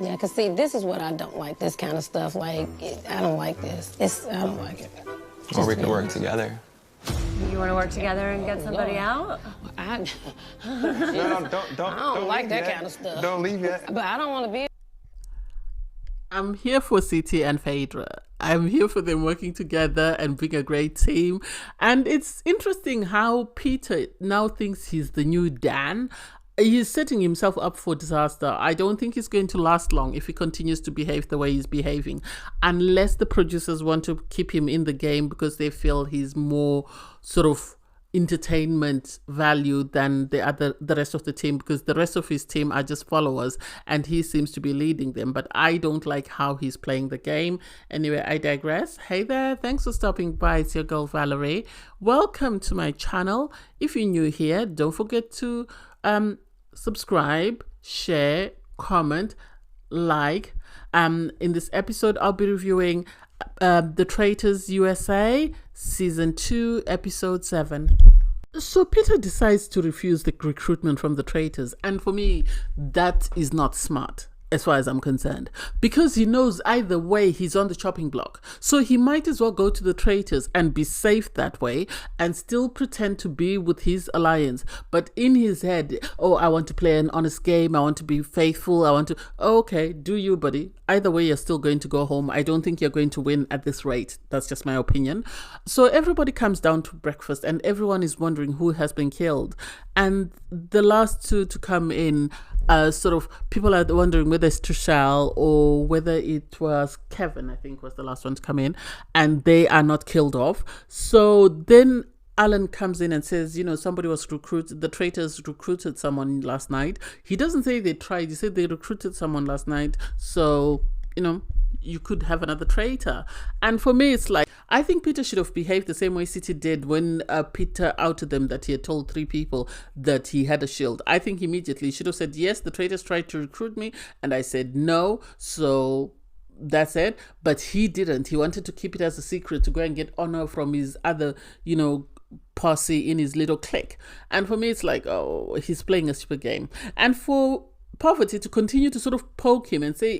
Yeah, because see, this is what I don't like, this kind of stuff. Like, I don't like this. I don't like it. Or we can work together. You want to work together and get somebody out? I Don't like that yet. kind of stuff. Don't leave yet. But I don't want to be. I'm here for City and Phaedra. I'm here for them working together and being a great team. And it's interesting how Peter now thinks he's the new Dan. He's setting himself up for disaster. I don't think he's going to last long if he continues to behave the way he's behaving, unless the producers want to keep him in the game because they feel he's more sort of entertainment value than the rest of the team, because the rest of his team are just followers and he seems to be leading them. But I don't like how he's playing the game. Anyway, I digress. Hey there, thanks for stopping by. It's your girl Valerie. Welcome to my channel. If you're new here, don't forget to subscribe, share, comment, like. In this episode I'll be reviewing the Traitors USA Season 2 Episode 7. So Peter decides to refuse the recruitment from the Traitors, and for me that is not smart as far as I'm concerned, because he knows either way he's on the chopping block. So he might as well go to the Traitors and be safe that way and still pretend to be with his alliance. But in his head, oh, I want to play an honest game, I want to be faithful, I want to... Okay, do you, buddy. Either way, you're still going to go home. I don't think you're going to win at this rate. That's just my opinion. So everybody comes down to breakfast and everyone is wondering who has been killed. And the last two to come in, sort of, people are wondering whether it's Trichelle or whether it was Kevin, I think was the last one to come in, and they are not killed off. So then Alan comes in and says, you know, somebody was recruited, the Traitors recruited someone last night. He doesn't say they tried, he said they recruited someone last night. So, you know, you could have another traitor. And for me, it's like, I think Peter should have behaved the same way City did when Peter outed them that he had told 3 people that he had a shield. I think immediately he should have said, yes, the Traitors tried to recruit me and I said no, so that's it. But he didn't. He wanted to keep it as a secret to go and get honor from his other, you know, posse in his little clique. And for me, it's like, oh, he's playing a stupid game. And for Poverty to continue to sort of poke him and say,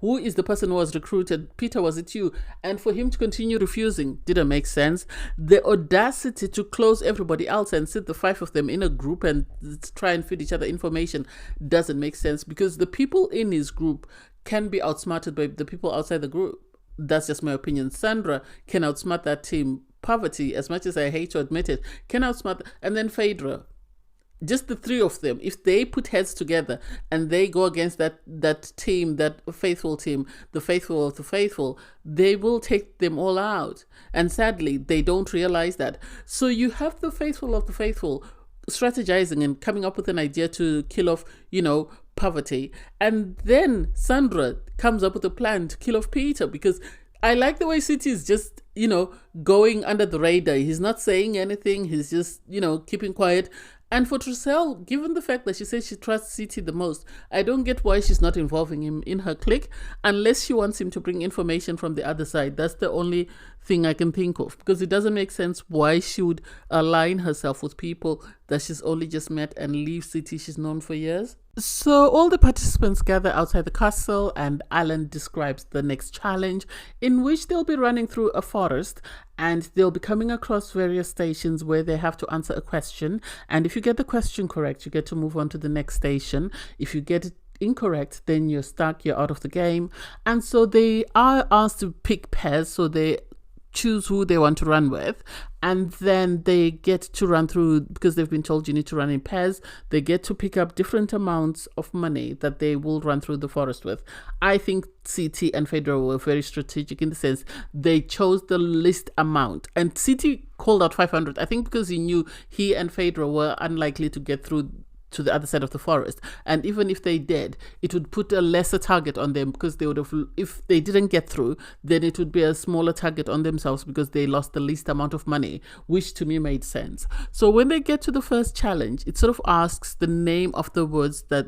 who is the person who was recruited? Peter, was it you? And for him to continue refusing didn't make sense. The audacity to close everybody else and sit the 5 of them in a group and try and feed each other information doesn't make sense, because the people in his group can be outsmarted by the people outside the group. That's just my opinion. Sandra can outsmart that team. Poverty, as much as I hate to admit it, can outsmart. And then Phaedra. Just the 3 of them, if they put heads together and they go against that team, that faithful team, the faithful of the faithful, they will take them all out. And sadly, they don't realize that. So you have the faithful of the faithful strategizing and coming up with an idea to kill off, you know, Poverty. And then Sandra comes up with a plan to kill off Peter, because I like the way City is just, you know, going under the radar. He's not saying anything. He's just, you know, keeping quiet. And for Trichelle, given the fact that she says she trusts City the most, I don't get why she's not involving him in her clique, unless she wants him to bring information from the other side. That's the only thing I can think of, because it doesn't make sense why she would align herself with people that she's only just met and leave City she's known for years. So all the participants gather outside the castle, and Alan describes the next challenge, in which they'll be running through a forest and they'll be coming across various stations where they have to answer a question. And if you get the question correct, you get to move on to the next station. If you get it incorrect, then you're stuck, you're out of the game. And so they are asked to pick pairs, so they choose who they want to run with, and then they get to run through, because they've been told you need to run in pairs, they get to pick up different amounts of money that they will run through the forest with. I think City and Phaedra were very strategic in the sense they chose the least amount, and City called out 500, I think because he knew he and Phaedra were unlikely to get through to the other side of the forest, and even if they did, it would put a lesser target on them, because they would have, if they didn't get through, then it would be a smaller target on themselves because they lost the least amount of money, which to me made sense. So when they get to the first challenge, it sort of asks the name of the woods that,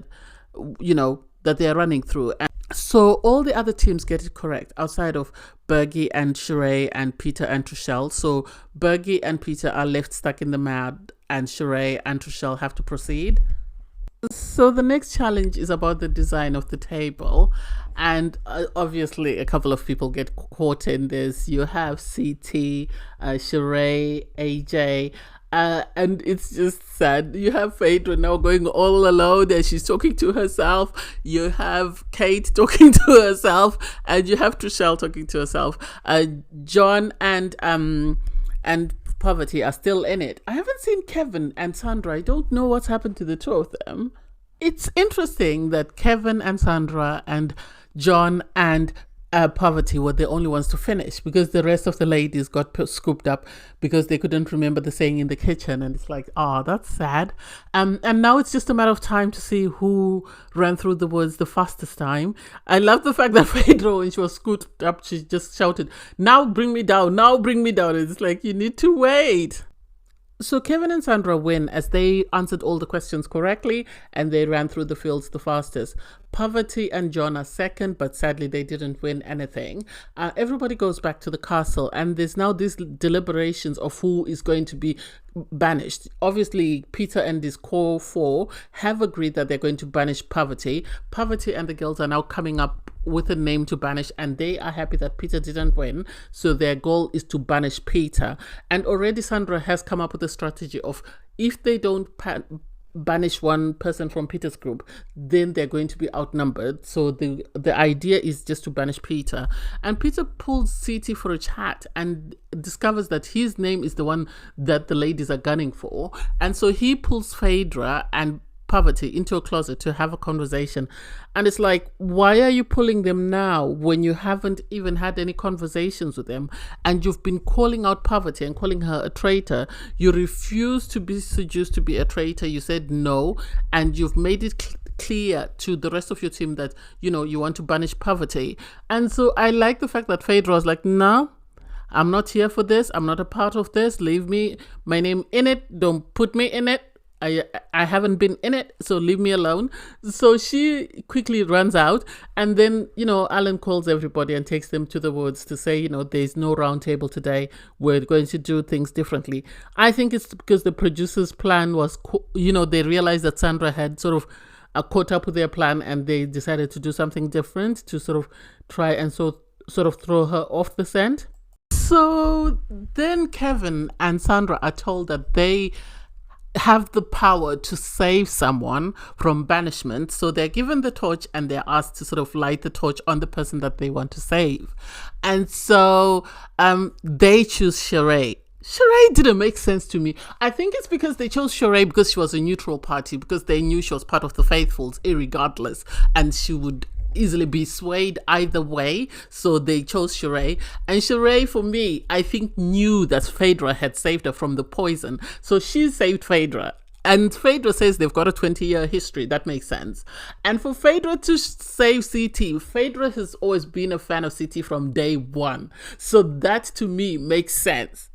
you know, that they're running through. And so all the other teams get it correct outside of Bergie and Sheree and Peter and Trichelle. So Bergie and Peter are left stuck in the mud, and Sheree and Trichelle have to proceed. So the next challenge is about the design of the table, and obviously a couple of people get caught in this. You have CT, Sheree, AJ. And it's just sad. You have Phaedra now going all alone and she's talking to herself. You have Kate talking to herself, and you have Trichelle talking to herself. John and Poverty are still in it. I haven't seen Kevin and Sandra. I don't know what's happened to the two of them. It's interesting that Kevin and Sandra and John and Poverty were the only ones to finish, because the rest of the ladies got scooped up because they couldn't remember the saying in the kitchen, and it's like, oh, that's sad. And now it's just a matter of time to see who ran through the woods the fastest time. I love the fact that Phaedra, when she was scooped up, she just shouted, "Now bring me down, now bring me down." It's like, you need to wait. So Kevin and Sandra win as they answered all the questions correctly and they ran through the fields the fastest. Poverty and John are second, but sadly they didn't win anything. Everybody goes back to the castle, and there's now these deliberations of who is going to be banished. Obviously, Peter and his core four have agreed that they're going to banish Poverty. Poverty and the girls are now coming up with a name to banish, and they are happy that Peter didn't win, so their goal is to banish Peter. And already Sandra has come up with a strategy of, if they don't banish one person from Peter's group, then they're going to be outnumbered. So the idea is just to banish Peter. And Peter pulls CT for a chat and discovers that his name is the one that the ladies are gunning for. And so he pulls Phaedra and Poverty into a closet to have a conversation. And it's like, why are you pulling them now when you haven't even had any conversations with them, and you've been calling out Poverty and calling her a traitor? You refused to be seduced to be a traitor. You said no, and you've made it clear to the rest of your team that, you know, you want to banish Poverty. And so I like the fact that Phaedra was like, no, I'm not here for this. I'm not a part of this. Leave me, my name in it. Don't put me in it. I haven't been in it, so leave me alone. So she quickly runs out, and then, you know, Alan calls everybody and takes them to the woods to say, you know, there's no round table today. We're going to do things differently. I think it's because the producers' plan was, you know, they realized that Sandra had sort of caught up with their plan, and they decided to do something different to sort of try and sort of throw her off the scent. So then Kevin and Sandra are told that they have the power to save someone from banishment. So they're given the torch and they're asked to sort of light the torch on the person that they want to save. And so they choose Sheree. Sheree didn't make sense to me. I think it's because they chose Sheree because she was a neutral party, because they knew she was part of the faithfuls irregardless, and she would easily be swayed either way. So they chose Sheree. And Sheree, for me, I think knew that Phaedra had saved her from the poison. So she saved Phaedra. And Phaedra says they've got a 20-year history. That makes sense. And for Phaedra to save CT, Phaedra has always been a fan of CT from day one. So that to me makes sense.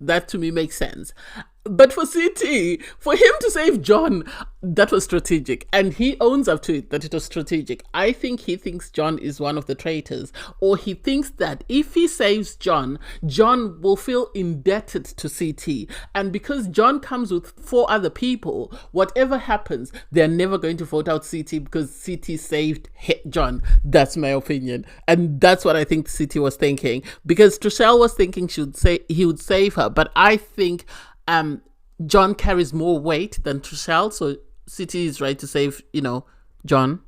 But for CT, for him to save John, that was strategic. And he owns up to it, that it was strategic. I think he thinks John is one of the traitors. Or he thinks that if he saves John, John will feel indebted to CT. And because John comes with 4 other people, whatever happens, they're never going to vote out CT because CT saved John. That's my opinion. And that's what I think CT was thinking. Because Trichelle was thinking he would save her. But I think John carries more weight than Trichelle, so CT is right to save, you know, John.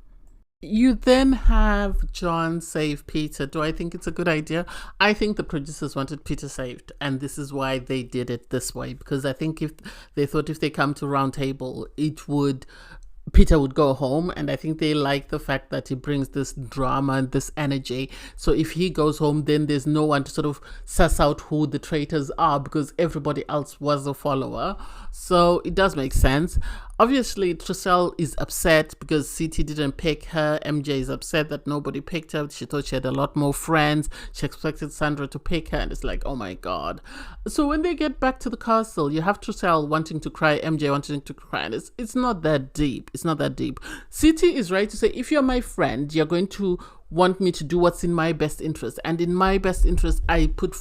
You then have John save Peter. Do I think it's a good idea? I think the producers wanted Peter saved, and this is why they did it this way, because I think if they come to round table, Peter would go home, and I think they like the fact that he brings this drama and this energy. So if he goes home, then there's no one to sort of suss out who the traitors are, because everybody else was a follower. So it does make sense. Obviously, Trichelle is upset because CT didn't pick her. MJ is upset that nobody picked her. She thought she had a lot more friends. She expected Sandra to pick her, and it's like, oh my God. So when they get back to the castle, you have Trichelle wanting to cry, MJ wanting to cry, and it's not that deep. It's not that deep. CT is right to say, if you're my friend, you're going to want me to do what's in my best interest. And in my best interest, I put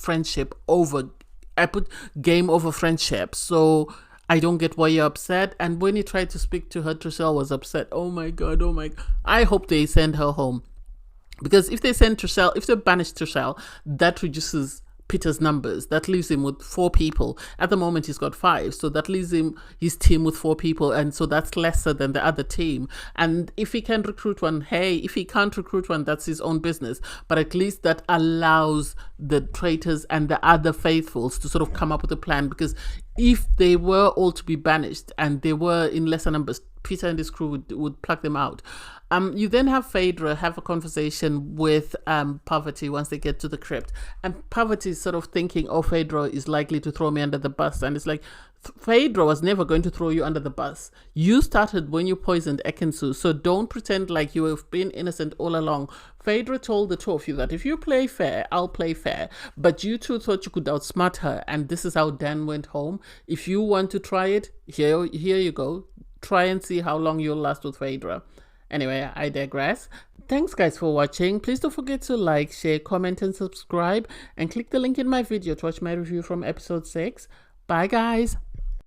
game over friendship. So I don't get why you're upset. And when he tried to speak to her, Trichelle was upset. Oh my God, oh my God. I hope they send her home. Because if they banish Trichelle, that reduces Peter's numbers. That leaves him with 4 people. At the moment, he's got 5. So that leaves his team with 4 people. And so that's lesser than the other team. And if he can recruit one, hey, if he can't recruit one, that's his own business. But at least that allows the traitors and the other faithfuls to sort of come up with a plan. Because if they were all to be banished and they were in lesser numbers, Peter and his crew would pluck them out. You then have Phaedra have a conversation with Poverty once they get to the crypt. And Poverty is sort of thinking, oh, Phaedra is likely to throw me under the bus. And it's like, Phaedra was never going to throw you under the bus. You started when you poisoned Ekinsu. So don't pretend like you have been innocent all along. Phaedra told the 2 of you that if you play fair, I'll play fair. But you 2 thought you could outsmart her. And this is how Dan went home. If you want to try it, here you go. Try and see how long you'll last with Phaedra. Anyway, I digress. Thanks guys for watching. Please don't forget to like, share, comment and subscribe. And click the link in my video to watch my review from episode 6. Bye guys.